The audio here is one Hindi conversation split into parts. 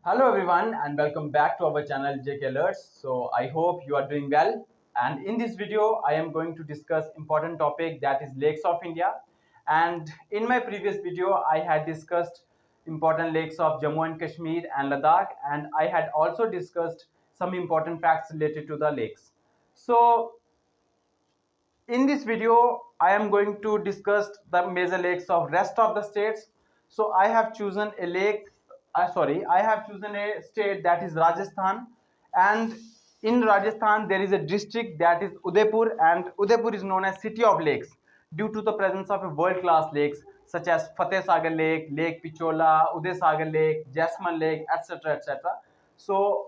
Hello everyone and welcome back to our channel JK Alerts. So I hope you are doing well, and in this video I am going to discuss important topic, that is lakes of India. And in my previous video I had discussed important lakes of Jammu and Kashmir and Ladakh, and I had also discussed some important facts related to the lakes. So in this video I am going to discuss the major lakes of rest of the states. So I have chosen a lake, I have chosen a state, that is Rajasthan. And in Rajasthan there is a district, that is Udaipur, and Udaipur is known as city of lakes due to the presence of a world class lakes such as Fateh Sagar Lake, Lake Pichola, Uday Sagar Lake, Jasmine Lake, etc, etc. So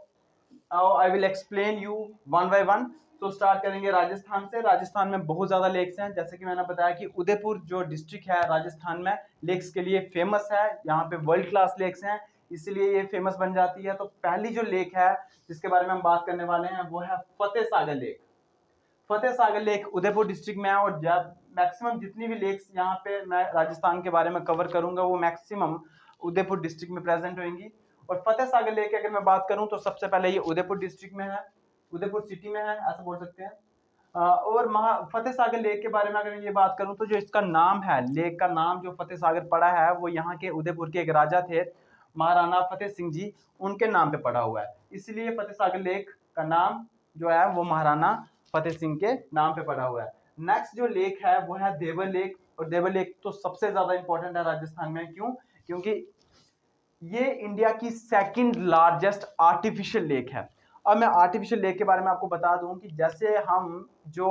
I will explain you one by one. तो स्टार्ट करेंगे राजस्थान से। राजस्थान में बहुत ज़्यादा लेक्स हैं, जैसे कि मैंने बताया कि उदयपुर जो डिस्ट्रिक्ट है राजस्थान में लेक्स के लिए फेमस है। यहाँ पे वर्ल्ड क्लास लेक्स हैं, इसलिए ये फेमस बन जाती है। तो पहली जो लेक है जिसके बारे में हम बात करने वाले हैं वो है Fateh Sagar lake. Fateh Sagar lake Udaipur district में है, और जब मैक्सिमम जितनी भी लेक्स यहाँ पे मैं राजस्थान के बारे में कवर करूंगा वो मैक्सिमम उदयपुर डिस्ट्रिक्ट में प्रेजेंट होंगी। और फतेह सागर लेक की अगर मैं बात करूं तो सबसे पहले ये उदयपुर डिस्ट्रिक्ट में है, उदयपुर सिटी में है, ऐसा बोल सकते हैं। और फतेह सागर लेक के बारे में अगर मैं ये बात करूं तो जो इसका नाम है, लेक का नाम जो फतेह सागर पड़ा है वो यहाँ के उदयपुर के एक राजा थे, महाराणा फतेह सिंह जी, उनके नाम पे पड़ा हुआ है। इसलिए फतेह सागर लेक का नाम जो है वो महाराणा फतेह सिंह के नाम पे पड़ा हुआ है। नेक्स्ट जो लेक है वो है देवर लेक। और देवर लेक तो सबसे ज्यादा इंपॉर्टेंट है राजस्थान में। क्यों? क्योंकि ये इंडिया की सेकंड लार्जेस्ट आर्टिफिशियल लेक है। अब मैं आर्टिफिशियल लेक के बारे में आपको बता दूं कि जैसे हम जो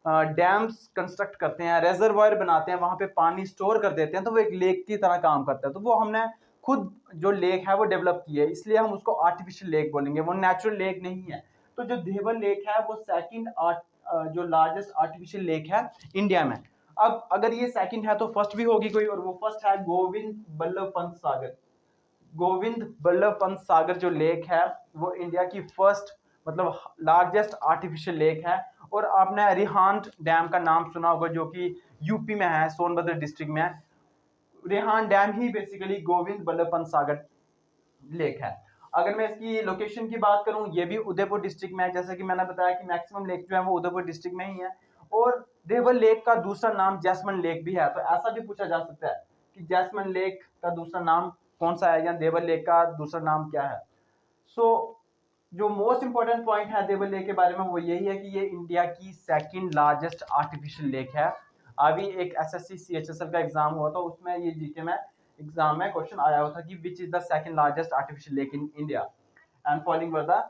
डैम्स कंस्ट्रक्ट करते हैं, रेजर्वायर बनाते हैं, वहां पे पानी स्टोर कर देते हैं, तो वो एक लेक की तरह काम करता है। तो वो हमने खुद जो लेक है वो डेवलप की है, इसलिए हम उसको आर्टिफिशियल लेक बोलेंगे, वो नेचुरल लेक नहीं है। तो जो देवर लेक है वो सेकंड जो लार्जेस्ट आर्टिफिशियल लेक है इंडिया में। अब अगर ये सेकंड है तो फर्स्ट भी होगी कोई, और वो फर्स्ट है गोविंद बल्लभ पंत सागर। गोविंद बल्लभ पंत सागर जो लेक है वो इंडिया की फर्स्ट मतलब लार्जेस्ट आर्टिफिशियल लेक है। और आपने रिहांड डैम का नाम सुना होगा जो कि यूपी में है, सोनभद्र डिस्ट्रिक्ट में है। रिहांड डैम ही बेसिकली गोविंद बल्लभ पंत सागर लेक है। अगर मैं इसकी लोकेशन की बात करूं, ये भी उदयपुर डिस्ट्रिक्ट में है। जैसे कि मैंने बताया कि मैक्सिमम लेक जो है वो उदयपुर डिस्ट्रिक्ट में ही है। और देवर लेक का दूसरा नाम जैस्मिन लेक भी है। तो ऐसा भी पूछा जा सकता है कि जैस्मिन लेक का दूसरा नाम कौन सा है, या देवर लेक का दूसरा नाम क्या है। सो जो मोस्ट इंपॉर्टेंट पॉइंट है देवर लेक के बारे में वो यही है कि ये इंडिया की सेकंड लार्जेस्ट आर्टिफिशियल लेक है। अभी एक एसएससी सीएचएसएल का एग्जाम हुआ था, उसमें ये जीके में एग्जाम में क्वेश्चन आया हुआ था कि which is the second largest artificial lake in India, and following were the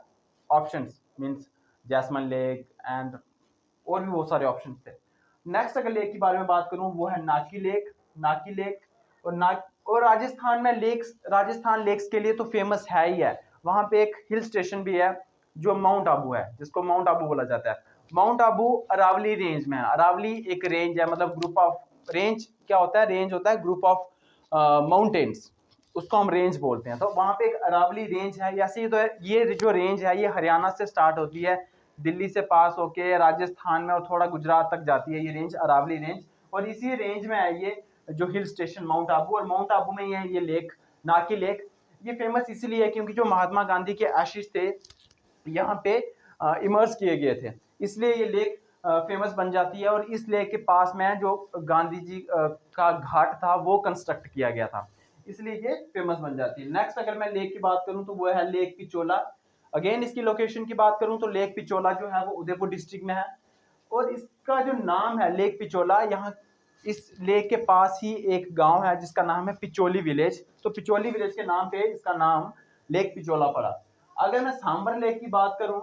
options, means jasmine lake and और भी बहुत सारे ऑप्शन थे। नेक्स्ट अगर लेक के बारे में बात करूं वो है नाकी लेक। नाकी लेक और राजस्थान में लेक्स, राजस्थान लेक्स के लिए तो फेमस है ही है। वहां पे एक हिल स्टेशन भी है जो माउंट आबू है, जिसको माउंट आबू बोला जाता है। माउंट आबू अरावली रेंज में है। अरावली एक रेंज है, मतलब ग्रुप ऑफ रेंज क्या होता है, रेंज होता है ग्रुप ऑफ माउंटेन्स, उसको हम रेंज बोलते हैं। तो वहां पे एक अरावली रेंज है। ऐसे ही तो ये जो रेंज है ये हरियाणा से स्टार्ट होती है, दिल्ली से पास होके राजस्थान में और थोड़ा गुजरात तक जाती है ये रेंज, अरावली रेंज। और इसी रेंज में है ये जो हिल स्टेशन माउंट आबू, और माउंट आबू में ही है ये लेक, नाकी लेक। ये फेमस इसीलिए है क्योंकि जो महात्मा गांधी के आशीष थे यहाँ पे इमर्ज किए गए थे, इसलिए ये लेक फेमस बन जाती है। और इस लेक के पास में जो गांधी जी का घाट था वो कंस्ट्रक्ट किया गया था, इसलिए ये फेमस बन जाती है। नेक्स्ट अगर मैं लेक की बात करूं तो वो है लेक पिचोला। अगेन इसकी लोकेशन की बात करूं तो लेक पिचोला जो है वो उदयपुर डिस्ट्रिक्ट में है। और इसका जो नाम है लेक पिचोला, यहाँ इस लेक के पास ही एक गांव है जिसका नाम है पिचोली विलेज। तो पिचोली विलेज के नाम पे इसका नाम लेक पिचोला पड़ा। अगर मैं सांबर लेक की बात करूं,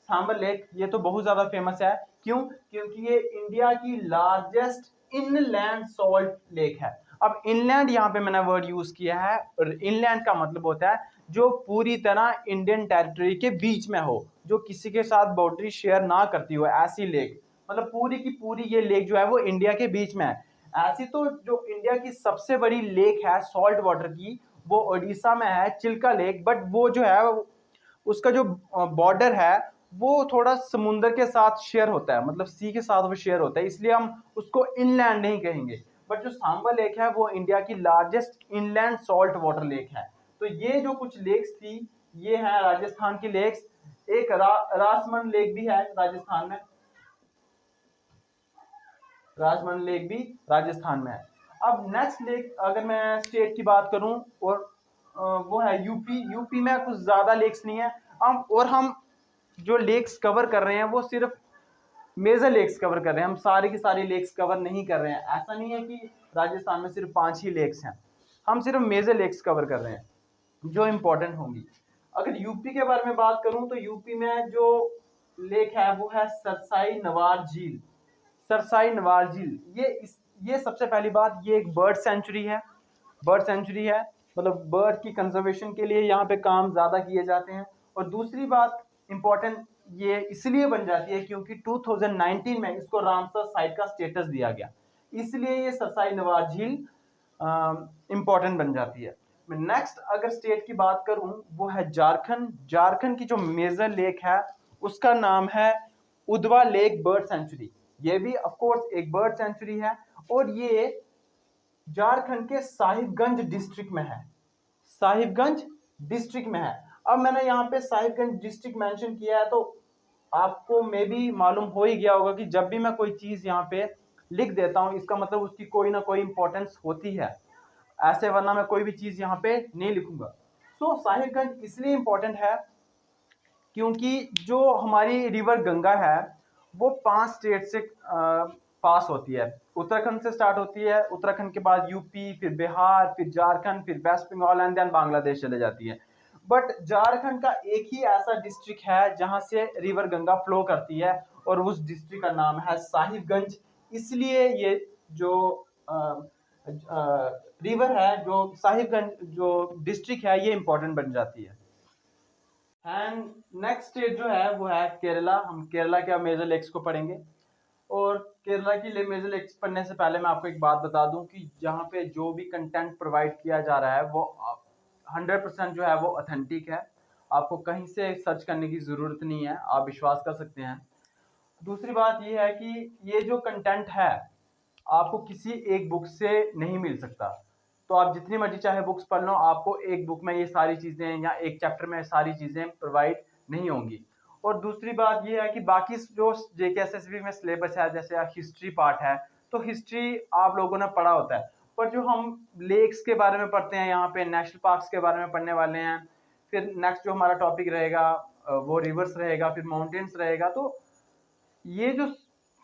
सांबर लेक ये तो बहुत ज्यादा फेमस है। क्यों? क्योंकि ये इंडिया की लार्जेस्ट इनलैंड सॉल्ट लेक है। अब इनलैंड यहाँ पे मैंने वर्ड यूज किया है, और इनलैंड का मतलब होता है जो पूरी तरह इंडियन टेरिटरी के बीच में हो, जो किसी के साथ बाउंड्री शेयर ना करती हो, ऐसी लेक। मतलब पूरी की पूरी ये लेक जो है वो इंडिया के बीच में है। ऐसी तो जो इंडिया की सबसे बड़ी लेक है सॉल्ट वाटर की वो उड़ीसा में है, चिल्का लेक। बट वो जो है उसका जो बॉर्डर है वो थोड़ा समुद्र के साथ शेयर होता है, मतलब सी के साथ वो शेयर होता है, इसलिए हम उसको इनलैंड नहीं कहेंगे। बट जो सांबर लेक है वो इंडिया की largest inland salt water lake है। तो ये जो कुछ लेक्स थी ये है राजस्थान की लेक्स। एक रासमंड लेक भी है राजस्थान में, राजमंड लेक भी राजस्थान में है। अब नेक्स्ट लेक अगर मैं स्टेट की बात करूं और वो है यूपी। यूपी में कुछ ज्यादा लेक्स नहीं है। हम जो लेक्स कवर कर रहे हैं वो सिर्फ मेजर लेक्स कवर कर रहे हैं, हम सारी की सारी लेक्स कवर नहीं कर रहे हैं। ऐसा नहीं है कि राजस्थान में सिर्फ 5 ही लेक्स हैं, हम सिर्फ मेजर लेक्स कवर कर रहे हैं जो इंपॉर्टेंट होंगी। अगर यूपी के बारे में बात करूं तो यूपी में जो लेक है वो है सरसाई नवार झील। सरसाई नवार झील ये सबसे पहली बात, ये एक बर्ड सेंचुरी है। बर्ड सेंचुरी है मतलब बर्ड की कंजर्वेशन के लिए यहाँ पे काम ज्यादा किए जाते हैं। और दूसरी बात इंपॉर्टेंट ये इसलिए बन जाती है क्योंकि 2019 में इसको रामसर साइट का स्टेटस दिया गया, इसलिए ये सरसाई नवार झील इंपॉर्टेंट बन जाती है। मैं नेक्स्ट अगर स्टेट की बात करूं वो है झारखंड। झारखंड की जो मेजर लेक है उसका नाम है उदवा लेक बर्ड सेंचुरी। ये भी ऑफ कोर्स एक बर्ड सेंचुरी है और ये झारखंड के साहिबगंज डिस्ट्रिक्ट में है। साहिबगंज डिस्ट्रिक्ट में है। अब मैंने यहाँ पे साहिबगंज डिस्ट्रिक्ट मेंशन किया है तो आपको मे भी मालूम हो ही गया होगा कि जब भी मैं कोई चीज यहाँ पे लिख देता हूँ इसका मतलब उसकी कोई ना कोई इंपॉर्टेंस होती है, ऐसे वरना मैं कोई भी चीज यहाँ पे नहीं लिखूंगा। सो साहिबगंज इसलिए इंपॉर्टेंट है क्योंकि जो हमारी रिवर गंगा है वो 5 स्टेट से पास होती है। उत्तराखंड से स्टार्ट होती है, उत्तराखंड के बाद यूपी, फिर बिहार, फिर झारखंड, फिर West Bengal and then Bangladesh चले जाती है। बट झारखंड का एक ही ऐसा डिस्ट्रिक्ट है जहां से रिवर गंगा फ्लो करती है और उस डिस्ट्रिक्ट का नाम है साहिबगंज। इसलिए ये जो रिवर है, जो साहिबगंज जो डिस्ट्रिक्ट है, ये इंपॉर्टेंट बन जाती है। एंड नेक्स्ट स्टेट जो है वो है केरला। हम केरला के मेजर लेक्स को पढ़ेंगे और केरला की मेजर लेक्स पढ़ने से पहले मैं आपको एक बात बता दूं कि जहाँ पे जो भी कंटेंट प्रोवाइड किया जा रहा है वो 100% जो है वो ऑथेंटिक है। आपको कहीं से सर्च करने की ज़रूरत नहीं है, आप विश्वास कर सकते हैं। दूसरी बात ये है कि ये जो कंटेंट है आपको किसी एक बुक से नहीं मिल सकता। तो आप जितनी मर्जी चाहे बुक्स पढ़ लो, आपको एक बुक में ये सारी चीज़ें या एक चैप्टर में सारी चीज़ें प्रोवाइड नहीं होंगी। और दूसरी बात ये है कि बाकी जो JKSSB में सिलेबस है, जैसे हिस्ट्री पार्ट है, तो हिस्ट्री आप लोगों ने पढ़ा होता है, पर जो हम लेक्स के बारे में पढ़ते हैं, यहाँ पे नेशनल पार्क्स के बारे में पढ़ने वाले हैं, फिर नेक्स्ट जो हमारा टॉपिक रहेगा वो रिवर्स रहेगा, फिर माउंटेन्स रहेगा। तो ये जो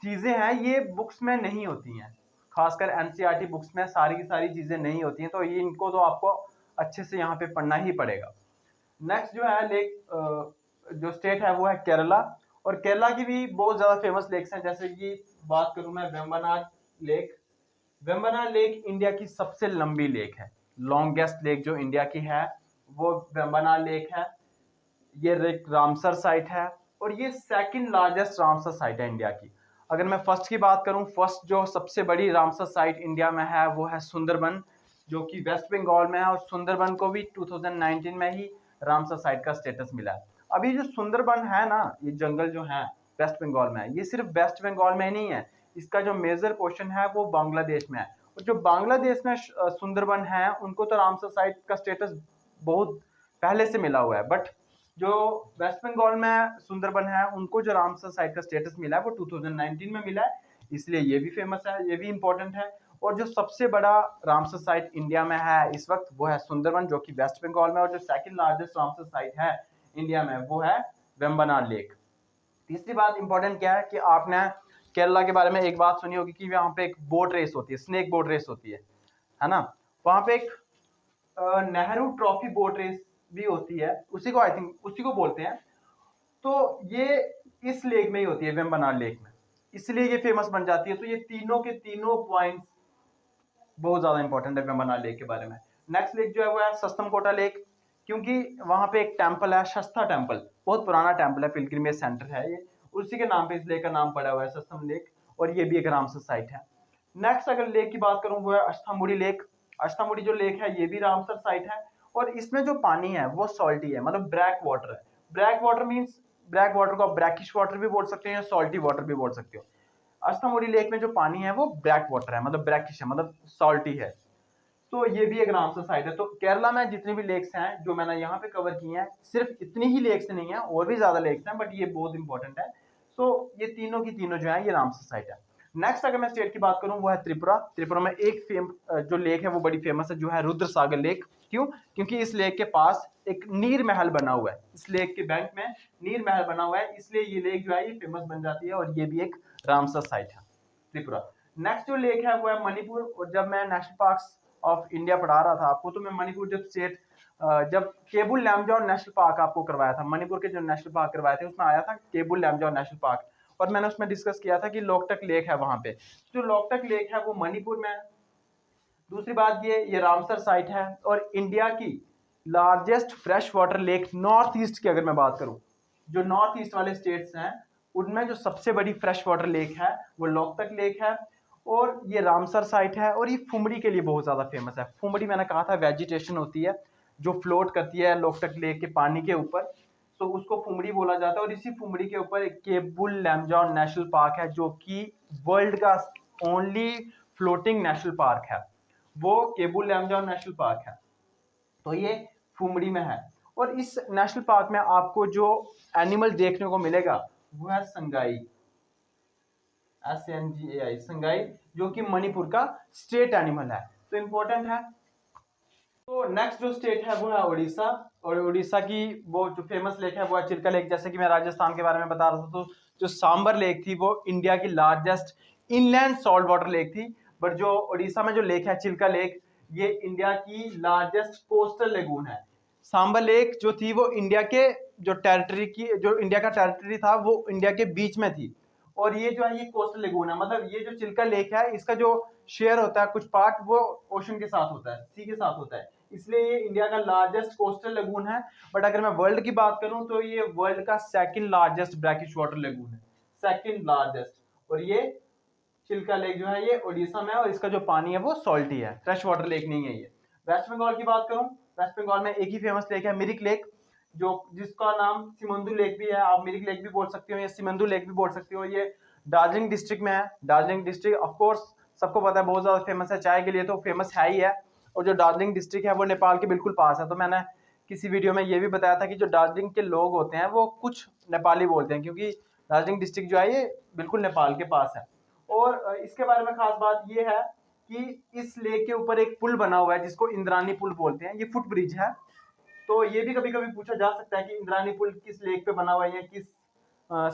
चीज़ें हैं ये बुक्स में नहीं होती हैं, खासकर NCERT बुक्स में सारी की सारी चीज़ें नहीं होती हैं, तो ये इनको तो आपको अच्छे से यहाँ पे पढ़ना ही पड़ेगा। नेक्स्ट जो है लेक जो स्टेट है वो है केरला। और केरला की भी बहुत ज़्यादा फेमस लेक्स हैं, जैसे कि बात करूँ मैं Vembanad lake. Vembanad lake India की सबसे लंबी लेक है, लॉन्गेस्ट लेक जो इंडिया की है वो वेम्बनाड लेक है। ये लेक रामसर साइट है और ये सेकंड लार्जेस्ट रामसर साइट है इंडिया की। अगर मैं फर्स्ट की बात करूं, फर्स्ट जो सबसे बड़ी रामसर साइट इंडिया में है वो है सुंदरबन, जो कि वेस्ट बंगाल में है। और सुंदरबन को भी 2019 में ही रामसर साइट का स्टेटस मिला है। अभी जो सुंदरबन है ना, ये जंगल जो है वेस्ट बंगाल में है, ये सिर्फ वेस्ट बंगाल में नहीं है, इसका जो मेजर पोर्शन है वो बांग्लादेश में है। और जो बांग्लादेश में सुंदरबन है उनको तो रामसर साइट का स्टेटस बहुत पहले से मिला हुआ है, बट जो वेस्ट बंगाल में सुंदरबन है उनको जो रामसर साइट का स्टेटस मिला है वो 2019 में मिला है, इसलिए ये भी फेमस है, ये भी इंपॉर्टेंट है। और जो सबसे बड़ा रामसर साइट इंडिया में है इस वक्त वो है सुंदरबन, जो कि वेस्ट बंगाल में। और जो सेकंड लार्जेस्ट रामसर साइट है इंडिया में वो है वेम्बनाड लेक। तीसरी बात इंपॉर्टेंट क्या है कि आपने केरला के बारे में एक बात सुनी होगी कि वहाँ पे एक बोट रेस होती है, स्नेक बोट रेस होती है ना। वहाँ पे एक नेहरू ट्रॉफी बोट रेस भी होती है, उसी को आई थिंक उसी को बोलते हैं। तो ये इस लेक में ही होती है, वेम्बनाड लेक में, इसलिए ये फेमस बन जाती है। तो ये तीनों के तीनों पॉइंट्स बहुत ज्यादा इंपॉर्टेंट है वेम्बनाड लेक के बारे में। नेक्स्ट लेक जो है वो है सस्तमकोटा लेक, क्योंकि वहां पे एक टेम्पल है शस्ता टेम्पल, बहुत पुराना टेम्पल है, पिलग्रिमेज सेंटर है ये, उसी के नाम पे इस लेक का नाम पड़ा हुआ है सस्तम लेक। और ये भी एक रामसर साइट है। नेक्स्ट अगर लेक की बात करूं वो है अष्टामुड़ी लेक। अष्टामुड़ी जो लेक है ये भी रामसर साइट है और इसमें जो पानी है वो सॉल्टी है, मतलब ब्लैक वाटर है। Black water means black water को आप ब्रैकिश वाटर भी बोल सकते हो या सॉल्टी वाटर भी बोल सकते हो। अष्टामुड़ी लेक में जो पानी है वो ब्लैक वाटर है, मतलब ब्रैकिश है, मतलब सॉल्टी है। तो ये भी एक रामसर साइट है। तो केरला में जितनी भी लेक्स हैं जो मैंने यहाँ पे कवर की हैं, सिर्फ इतनी ही लेक्स नहीं है, और भी ज्यादा लेक्स हैं, बट ये बहुत इंपॉर्टेंट है। सो ये तीनों की तीनों जो है ये रामसर साइट है। नेक्स्ट अगर मैं स्टेट की बात करूं वो है त्रिपुरा। त्रिपुरा में एक जो लेक है वो बड़ी फेमस है, जो है रुद्र सागर लेक। क्यों? क्योंकि इस लेक के पास एक नीर महल बना हुआ है, इस लेक के बैंक में नीर महल बना हुआ है, इसलिए ये लेक जो है ये फेमस बन जाती है, और ये भी एक रामसर साइट है त्रिपुरा। नेक्स्ट जो लेक है वो है मणिपुर। और जब मैं नेशनल पार्क्स ऑफ इंडिया पढ़ा रहा था आपको, तो मैं मणिपुर जब केबुल लैमजाओ नेशनल पार्क आपको करवाया था, मणिपुर के जो नेशनल पार्क करवाए थे उसमें आया था केबुल लैमजाओ नेशनल पार्क, और मैंने उसमें डिस्कस किया था कि लोकटक लेक है वहां पे। जो लोकटक लेक है वो मणिपुर में है। दूसरी बात ये रामसर साइट है, और इंडिया की largest fresh water lake north east की अगर मैं बात करूं, जो नॉर्थ ईस्ट वाले स्टेट्स हैं उनमें जो सबसे बड़ी फ्रेश वाटर लेक है वो लोकटक लेक है, और ये रामसर साइट है। और ये फुमड़ी के लिए बहुत ज्यादा फेमस है। फुमड़ी मैंने कहा था वेजिटेशन होती है जो फ्लोट करती है लोकटक लेक के पानी के ऊपर, तो उसको फुमड़ी बोला जाता है। और इसी फुमड़ी के ऊपर एक केबुल लैमजाओ नेशनल पार्क है, जो कि वर्ल्ड का ओनली फ्लोटिंग नेशनल पार्क है, वो केबुल लैमजाओ नेशनल पार्क है। तो ये फुमड़ी में है। और इस नेशनल पार्क में आपको जो एनिमल देखने को मिलेगा वो है संगाई, SNGAI, संगाई, जो कि मणिपुर का स्टेट एनिमल है, तो इंपॉर्टेंट है। तो नेक्स्ट जो स्टेट है वो है उड़ीसा। और उड़ीसा की वो जो फेमस लेक है वो है चिल्का लेक। जैसे कि मैं राजस्थान के बारे में बता रहा था, तो जो सांबर लेक थी वो इंडिया की largest inland salt water lake थी, बट जो उड़ीसा में जो लेक है चिल्का लेक, ये इंडिया की लार्जेस्ट कोस्टल लेगून है। सांबर लेक जो थी वो इंडिया के जो इंडिया का टेरिटरी था वो इंडिया के बीच में थी, और ये जो है ये कोस्टल लेगून है। मतलब ये जो चिल्का लेक है इसका जो शेयर होता है, कुछ पार्ट वो ओशन के साथ होता है, सी के साथ होता है, इसलिए ये इंडिया का लार्जेस्ट कोस्टल लेगून है। बट अगर मैं वर्ल्ड की बात करूं तो ये वर्ल्ड का second largest brackish water lagoon है, सेकंड लार्जेस्ट। और ये चिल्का लेक जो है ये उड़ीसा में है, और इसका जो पानी है वो सॉल्टी है, फ्रेश वाटर लेक नहीं है ये। वेस्ट बंगाल की बात करूं, वेस्ट बंगाल में एक ही फेमस लेक है, मिरिक लेक, जो जिसका नाम सिमंदू लेक भी है, आप मिरिक लेक भी बोल सकते हो या सिमंदू लेक भी बोल सकते हो। ये दार्जिलिंग डिस्ट्रिक्ट में है। दार्जिलिंग डिस्ट्रिक्ट ऑफ कोर्स सबको पता है बहुत ज्यादा फेमस है, चाय के लिए तो फेमस है ही है। और जो दार्जिलिंग डिस्ट्रिक्ट है वो नेपाल के बिल्कुल पास है। तो मैंने किसी वीडियो में ये भी बताया था कि जो दार्जिलिंग के लोग होते हैं वो कुछ नेपाली बोलते हैं, क्योंकि दार्जिलिंग डिस्ट्रिक्ट जो है ये बिल्कुल नेपाल के पास है। और इसके बारे में खास बात ये है कि इस लेक के ऊपर एक पुल बना हुआ है जिसको इंद्रानी पुल बोलते हैं, ये फुट ब्रिज है। तो ये भी कभी कभी पूछा जा सकता है कि इंद्रानी पुल किस लेक पे बना हुआ है या किस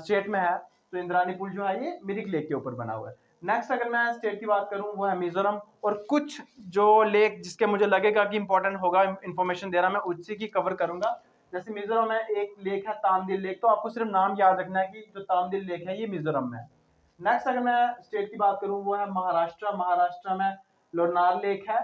स्टेट में है। तो इंद्रानी पुल जो है ये मिरिक लेक के ऊपर बना हुआ है। नेक्स्ट अगर मैं स्टेट की बात करूं वो है मिजोरम। और कुछ जो लेक जिसके मुझे लगेगा कि इंपॉर्टेंट होगा इन्फॉर्मेशन देना, मैं उसी की कवर करूंगा। जैसे मिजोरम में एक लेक है तामदिल लेक, तो आपको सिर्फ नाम याद रखना है कि जो तामदिल लेक है ये मिजोरम में है। नेक्स्ट अगर मैं स्टेट की बात करूं वो है महाराष्ट्र। महाराष्ट्र में लोनार लेक है,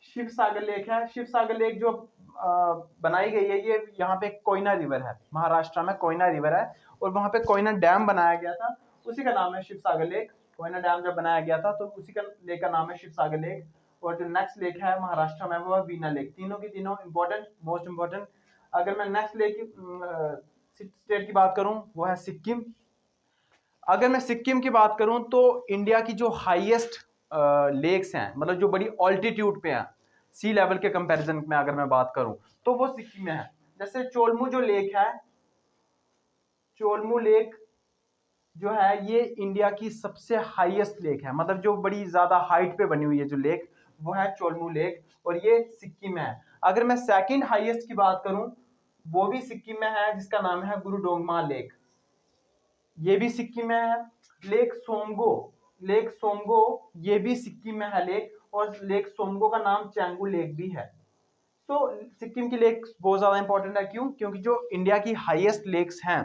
शिव सागर लेक है। शिव सागर लेक जो बनाई गई है ये यहाँ पे कोयना रिवर है, महाराष्ट्र में कोयना रिवर है, और वहां पे कोयना डैम बनाया गया था, उसी का नाम है शिव सागर लेक। कोयना डैम जब बनाया गया था तो उसी का लेक का नाम है शिव सागर लेक। और जो नेक्स्ट लेक है महाराष्ट्र में वो है वीना लेक। तीनों की तीनों इंपॉर्टेंट, मोस्ट इंपॉर्टेंट। अगर मैं नेक्स्ट लेक की स्टेट की बात करूं वो है सिक्किम। अगर मैं सिक्किम की बात करूं तो इंडिया की जो हाईएस्ट लेक्स हैं, मतलब जो बड़ी ऑल्टीट्यूड पे हैं सी लेवल के कंपैरिजन में अगर मैं बात करूं तो वो सिक्किम में है। जैसे चोलमू जो लेक है, चोलमू लेक जो है ये इंडिया की सबसे हाईएस्ट लेक है, मतलब जो बड़ी ज्यादा हाइट पे बनी हुई है जो लेक, वो है चोलमू लेक, और ये सिक्किम में है। अगर मैं सेकंड हाईएस्ट की बात करूं वो भी सिक्किम में है, जिसका नाम है गुरु डोंगमा लेक, ये भी सिक्किम में है। लेक सोमगो, लेक सोमगो ये भी सिक्किम में है लेक, और लेक सोमगो का नाम चैंगू लेक भी है। तो सिक्किम की लेक बहुत ज्यादा इंपॉर्टेंट है। क्यों? क्योंकि जो इंडिया की हाईएस्ट लेक्स हैं,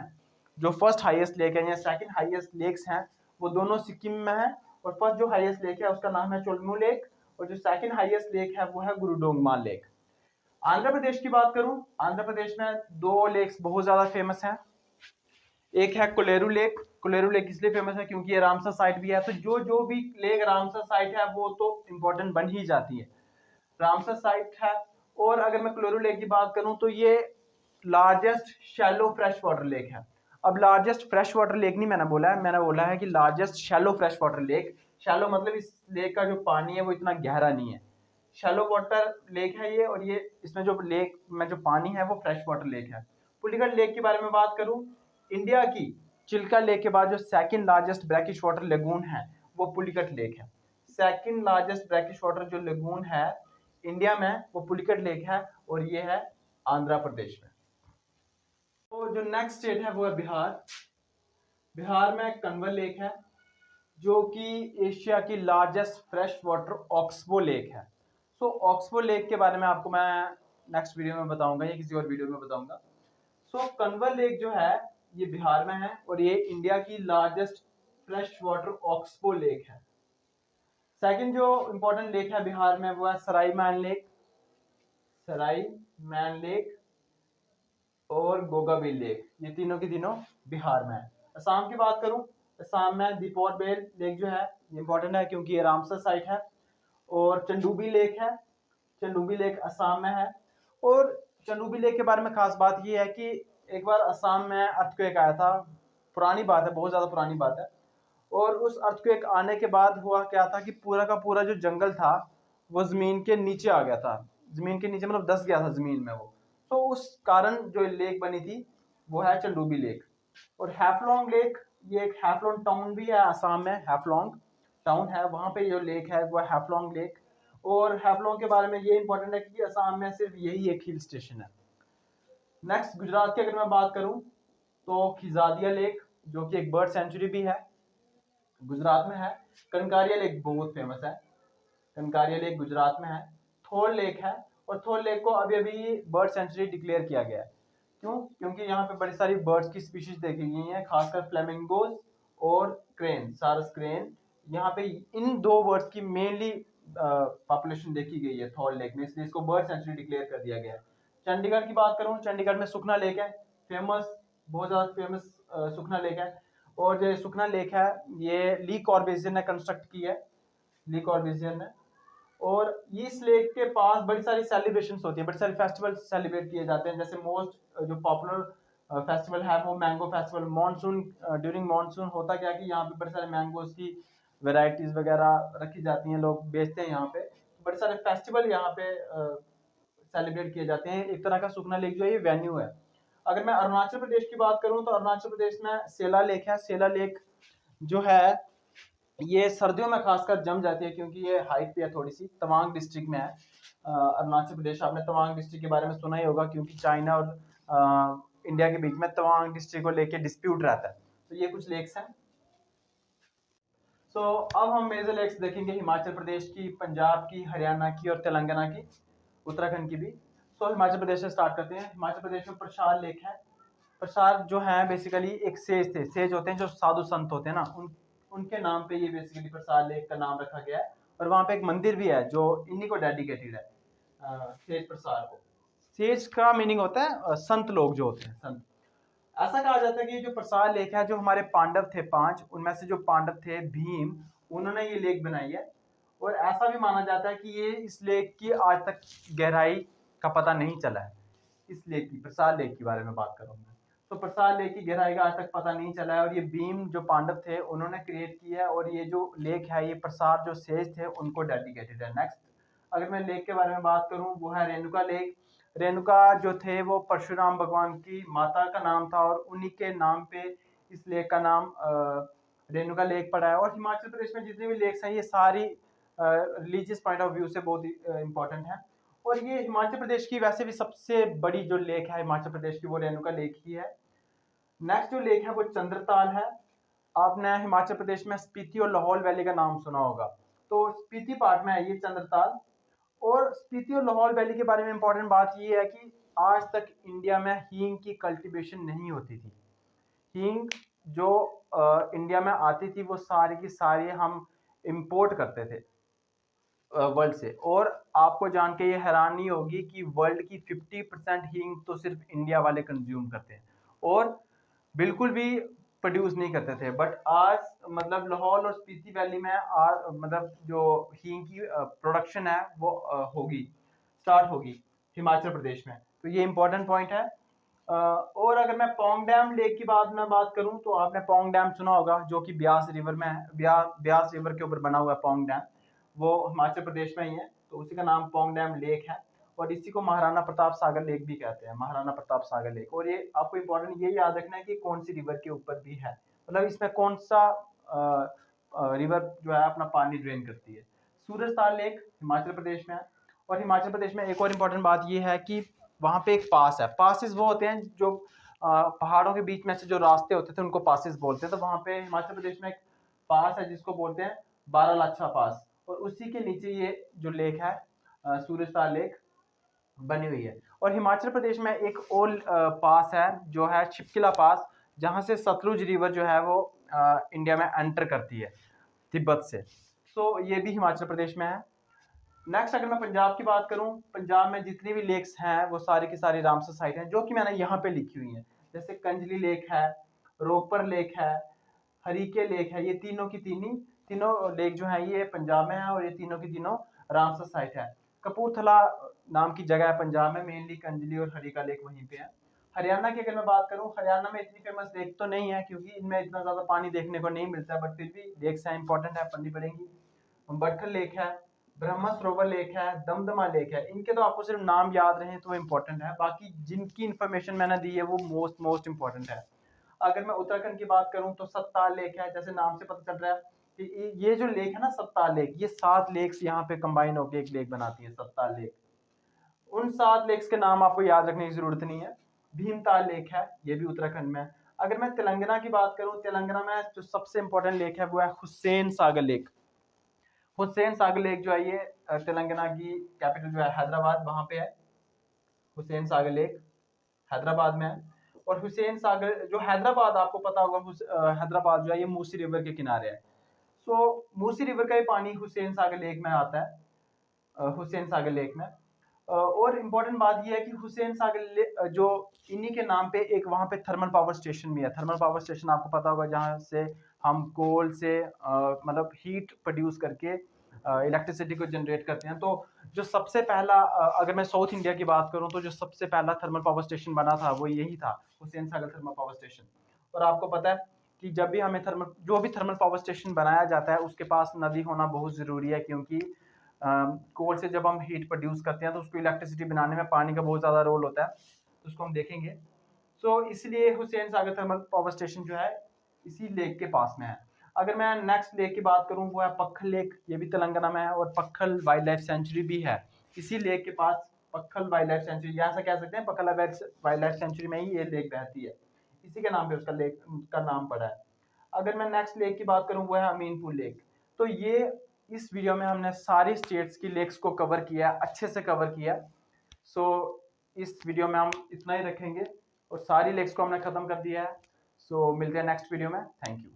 जो फर्स्ट हाईएस्ट लेक है या सेकंड हाईएस्ट लेक्स हैं, वो दोनों सिक्किम में है। और फर्स्ट जो हाईएस्ट लेक है उसका नाम है चोलमू लेक, और जो सेकंड हाईएस्ट लेक है वो है गुरु डोंगमा लेक। आंध्र प्रदेश की बात करूं, आंध्र प्रदेश में दो लेक्स बहुत ज्यादा फेमस हैं। एक है कोलेरू लेक। कोलेरू लेक इसलिए फेमस है क्योंकि ये रामसर साइट भी है। तो जो भी लेक रामसर साइट है वो तो इंपॉर्टेंट बन ही जाती है, रामसर साइट है। और अगर मैं कोलेरू लेक की बात करूं तो ये largest shallow fresh water lake है। अब लार्जेस्ट फ्रेश वाटर लेक नहीं मैंने बोला है, मैंने बोला है कि largest shallow fresh water lake. Shallow मतलब इस लेक का जो पानी है वो इतना गहरा नहीं है, शैलो वाटर लेक है ये, और ये इसमें जो लेक में जो पानी है वो फ्रेश वाटर लेक है। पुलिकट लेक के बारे में बात करूं, इंडिया की चिल्का लेक के बाद जो second largest brackish water lagoon है वो पुलिकट लेक है। सेकंड लार्जेस्ट ब्रैकिश वाटर जो लेगून है इंडिया में वो पुलिकट लेक है, और ये है आंध्र प्रदेश में। तो जो नेक्स्ट स्टेट है वो है बिहार। बिहार में कंवर लेक है जो कि एशिया की largest fresh water oxbow lake है। सो ऑक्सबो लेक के बारे में आपको मैं नेक्स्ट वीडियो में बताऊंगा या किसी और वीडियो में बताऊंगा। सो कंवर लेक जो है ये बिहार में है, और ये इंडिया की largest fresh water oxbow lake है। सेकंड जो इंपॉर्टेंट लेक है बिहार में वो है सराय मैन लेक, सराय मैन लेक और गोगाबिल लेक, ये तीनों की तीनों बिहार में है। असम की बात करूं, असम में दीपोर बेल लेक जो है ये इंपॉर्टेंट है क्योंकि ये रामसर साइट है, और चंडूबी लेक है, चंडूबी लेक असम में है। और चंडूबी लेक के बारे में खास बात ये है कि एक बार असम में अर्थक्वेक आया था, पुरानी बात है, बहुत ज़्यादा पुरानी बात है, और उस अर्थक्वेक आने के बाद हुआ क्या था कि पूरा का पूरा जो जंगल था वो ज़मीन के नीचे आ गया था, ज़मीन के नीचे मतलब धंस गया था ज़मीन में वो। तो उस कारण जो लेक बनी थी वो है चंडूबी लेक। और हैफलॉन्ग लेक, ये एक हैफलॉन्ग टाउन भी है असम में, हैफलॉन्ग टाउन है, वहाँ पे जो लेक है वो हैफलॉन्ग लेक। और हैफलॉन्ग के बारे में ये इंपॉर्टेंट है कि असम में सिर्फ यही एक हिल स्टेशन है। नेक्स्ट गुजरात की अगर मैं बात करूं तो खिजादिया लेक जो कि एक बर्ड सेंचुरी भी है, गुजरात में है। कंकारिया लेक बहुत फेमस है, कंकारिया लेक गुजरात में है। थोर लेक है, और थोर लेक को अभी अभी बर्ड सेंचुरी डिक्लेयर किया गया है। क्यों? क्योंकि यहाँ पे बड़ी सारी बर्ड्स की स्पीशीज देखी गई हैं, खासकर फ्लेमिंगोज और क्रेन, सारस क्रेन। यहाँ पे इन दो बर्ड्स की मेनली पॉपुलेशन देखी गई है थोर लेक में, इसलिए इसको बर्ड सेंचुरी डिक्लेयर कर दिया गया है। चंडीगढ़ की बात करूँ, चंडीगढ़ में सुखना लेक है, फेमस, बहुत ज़्यादा फेमस सुखना लेक है। और जो सुखना लेक है ये ली कॉर्बेजियर ने कंस्ट्रक्ट की है, ली कॉर्बेजियर ने। और इस लेक के पास बड़ी सारी सेलिब्रेशंस होती है, बड़ी सारी फेस्टिवल सेलिब्रेट किए जाते हैं। जैसे मोस्ट जो पॉपुलर फेस्टिवल है वो mango festival. Monsoon, during monsoon होता क्या है कि यहाँ पे बड़े सारे मैंगोज की वेराइटीज वगैरह रखी जाती हैं, लोग बेचते हैं यहाँ पे। बड़े सारे फेस्टिवल यहाँ पे सेलिब्रेट किए जाते हैं। एक तरह का सुखना लेक जो है ये वेन्यू है। अगर मैं अरुणाचल प्रदेश की बात करूँ तो अरुणाचल प्रदेश में सेला लेक है। सेला लेक जो है ये सर्दियों में खासकर जम जाती है क्योंकि ये हाइट पे है थोड़ी सी, तवांग डिस्ट्रिक्ट में है अरुणाचल प्रदेश। आपने तवांग डिस्ट्रिक्ट के बारे में सुना ही होगा क्योंकि चाइना और इंडिया के बीच में तवांग डिस्ट्रिक्ट को लेके डिस्प्यूट रहता है। तो ये कुछ लेक्स हैं। सो अब हम मेजर लेक्स देखेंगे हिमाचल प्रदेश की, पंजाब की, हरियाणा की और तेलंगाना की, उत्तराखंड की भी। सो हिमाचल प्रदेश से स्टार्ट करते हैं। हिमाचल प्रदेश में प्रसाद लेक है। प्रसाद जो है बेसिकली एक सेज थे, सेज होते हैं जो साधु संत होते हैं ना, उनके नाम पे ये बेसिकली प्रसाद लेक का नाम रखा गया है। और वहाँ पे एक मंदिर भी है जो इन्हीं को डेडिकेटेड है, सेज प्रसाद को। सेज का मीनिंग होता है संत लोग जो होते हैं, संत। ऐसा कहा जाता है कि जो प्रसाद लेक है, जो हमारे पांडव थे 5, उनमें से जो पांडव थे भीम, उन्होंने ये लेक बनाई है। और ऐसा भी माना जाता है कि ये इस लेक की आज तक गहराई का पता नहीं चला है। इस लेक की, प्रसाद लेक के बारे में बात करूंगा तो प्रसाद लेक की गहराई का आज तक पता नहीं चला है, और ये भीम जो पांडव थे उन्होंने क्रिएट किया है। और ये जो लेक है ये प्रसाद जो सेज थे उनको डेडिकेटेड है। नेक्स्ट अगर मैं लेक के बारे में बात करूं वो है रेणुका लेक। रेणुका जो थे वो परशुराम भगवान की माता का नाम था, और उन्हीं के नाम पे इस लेक का नाम रेणुका लेक पड़ा है। और हिमाचल प्रदेश में जितनी भी लेक्स हैं ये सारी रिलीजियस पॉइंट ऑफ व्यू से बहुत इंपॉर्टेंट है। और ये हिमाचल प्रदेश की वैसे भी सबसे बड़ी जो लेक है हिमाचल प्रदेश की वो रेणुका लेक ही है। नेक्स्ट जो लेक है वो चंद्रताल है। आपने हिमाचल प्रदेश में स्पीति और लाहौल वैली का नाम सुना होगा, तो स्पीति पार्ट में है ये चंद्रताल। और स्पीति और लाहौल वैली के बारे में इंपॉर्टेंट बात ये है कि आज तक इंडिया में हींग की कल्टीवेशन नहीं होती थी। हींग जो इंडिया में आती थी वो सारी की सारी हम इंपोर्ट करते थे वर्ल्ड से। और आपको जान के ये हैरानी होगी कि वर्ल्ड की 50% हींग तो सिर्फ इंडिया वाले कंज्यूम करते हैं और बिल्कुल भी प्रोड्यूस नहीं करते थे। बट आज मतलब लाहौल और स्पीति वैली में मतलब जो हींग की प्रोडक्शन है वो होगी, स्टार्ट होगी हिमाचल प्रदेश में। तो ये इंपॉर्टेंट पॉइंट है। और अगर मैं पोंग डैम लेक की बात करूं तो आपने पोंग डैम सुना होगा जो कि ब्यास रिवर में है, ब्यास रिवर के ऊपर बना हुआ है पोंग डैम, वो हिमाचल प्रदेश में ही है। तो उसी का नाम पोंग डैम लेक है, और इसी को महाराणा प्रताप सागर लेक भी कहते हैं, महाराणा प्रताप सागर लेक। और ये आपको इम्पोर्टेंट ये याद रखना है कि कौन सी रिवर के ऊपर भी है, मतलब इसमें कौन सा रिवर जो है अपना पानी ड्रेन करती है। सूरजताल लेक हिमाचल प्रदेश में है। और हिमाचल प्रदेश में एक और इम्पोर्टेंट बात ये है कि वहाँ पे एक पास है। पासिस वो होते हैं जो पहाड़ों के बीच में से जो रास्ते होते थे उनको पासिस बोलते हैं। तो वहाँ पे हिमाचल प्रदेश में एक पास है जिसको बोलते हैं बारालाचा पास, और उसी के नीचे ये जो लेक है सूरजताल लेक बनी हुई है। और हिमाचल प्रदेश में एक और पास है जो है छिपकिला पास, जहाँ से सतलुज रिवर जो है वो इंडिया में एंटर करती है तिब्बत से। सो ये भी हिमाचल प्रदेश में है। नेक्स्ट अगर मैं पंजाब की बात करूं, पंजाब में जितनी भी लेक्स हैं वो सारी की सारी रामसर साइट हैं, जो कि मैंने यहाँ पे लिखी हुई हैं। जैसे कंजली लेक है, रोपर लेक है, हरीके लेक है, ये तीनों की तीनों लेक जो है ये पंजाब में है, और ये तीनों की तीनों रामसर साइट है। कपूरथला नाम की जगह है पंजाब में, मेनली कंजली और हरीका लेक वहीं पे है। हरियाणा की अगर मैं बात करूं, हरियाणा में इतनी फेमस लेक तो नहीं है क्योंकि इनमें इतना ज्यादा पानी देखने को नहीं मिलता है, बट फिर भी लेक्स हैं, इंपॉर्टेंट है, पढ़नी पड़ेंगी। बट्ठल लेक है, ब्रह्म सरोवर लेक है, दमदमा लेक है। इनके तो आपको सिर्फ नाम याद रहे तो इंपॉर्टेंट है, बाकी जिनकी इन्फॉर्मेशन मैंने दी है वो मोस्ट इंपॉर्टेंट है। अगर मैं उत्तराखंड की बात करूं तो सत्ताल लेक है, जैसे नाम से पता चल रहा है कि ये जो लेक है ना सत्ताल लेक, ये 7 लेक्स यहाँ पे कंबाइन होकर एक लेक बनाती है सत्ताल लेक। उन 7 लेक्स के नाम आपको याद रखने की जरूरत नहीं है। भीमताल लेक है, ये भी उत्तराखंड में। अगर मैं तेलंगाना की बात करूं, तेलंगाना में जो सबसे इंपॉर्टेंट लेक है वो है हुसैन सागर लेक। हुसैन सागर लेक जो है ये तेलंगाना की कैपिटल जो है हैदराबाद, वहां पे है हुसैन सागर लेक, हैदराबाद में है। और हुसैन सागर जो हैदराबाद आपको पता होगा, हैदराबाद जो है ये मूसी रिवर के किनारे है। सो मूसी रिवर का ही पानी हुसैन सागर लेक में आता है, हुसैन सागर लेक में। और इम्पोर्टेंट बात यह है कि हुसैन सागर जो इन्हीं के नाम पे एक वहाँ पे थर्मल पावर स्टेशन भी है। थर्मल पावर स्टेशन आपको पता होगा जहाँ से हम कोल से मतलब हीट प्रोड्यूस करके इलेक्ट्रिसिटी को जनरेट करते हैं। तो जो सबसे पहला अगर मैं साउथ इंडिया की बात करूं तो जो सबसे पहला थर्मल पावर स्टेशन बना था वो यही था, Hussain Sagar thermal power station. और आपको पता है कि जब भी हमें जो भी थर्मल पावर स्टेशन बनाया जाता है उसके पास नदी होना बहुत ज़रूरी है, क्योंकि कोल से जब हम हीट प्रोड्यूस करते हैं तो उसको इलेक्ट्रिसिटी बनाने में पानी का बहुत ज़्यादा रोल होता है, तो उसको हम देखेंगे। सो इसलिए Hussain Sagar thermal power station जो है इसी लेक के पास में है। अगर मैं नेक्स्ट लेक की बात करूं वो है पक्खल लेक, ये भी तेलंगाना में है, और पक्खल वाइल्ड लाइफ सेंचुरी भी है इसी लेक के पास। पक्खल वाइल्ड लाइफ सेंचुरी, ऐसा कह सकते हैं पक्खल वाइल्ड लाइफ सेंचुरी में ही ये लेक बहती है, इसी के नाम पे उसका लेक का नाम पड़ा है। अगर मैं नेक्स्ट लेक की बात करूं वो है अमीनपुर लेक। तो ये इस वीडियो में हमने सारी स्टेट्स की लेक्स को कवर किया, अच्छे से कवर किया। सो इस वीडियो में हम इतना ही रखेंगे और सारी लेक्स को हमने खत्म कर दिया है। सो मिलते हैं नेक्स्ट वीडियो में। Thank you.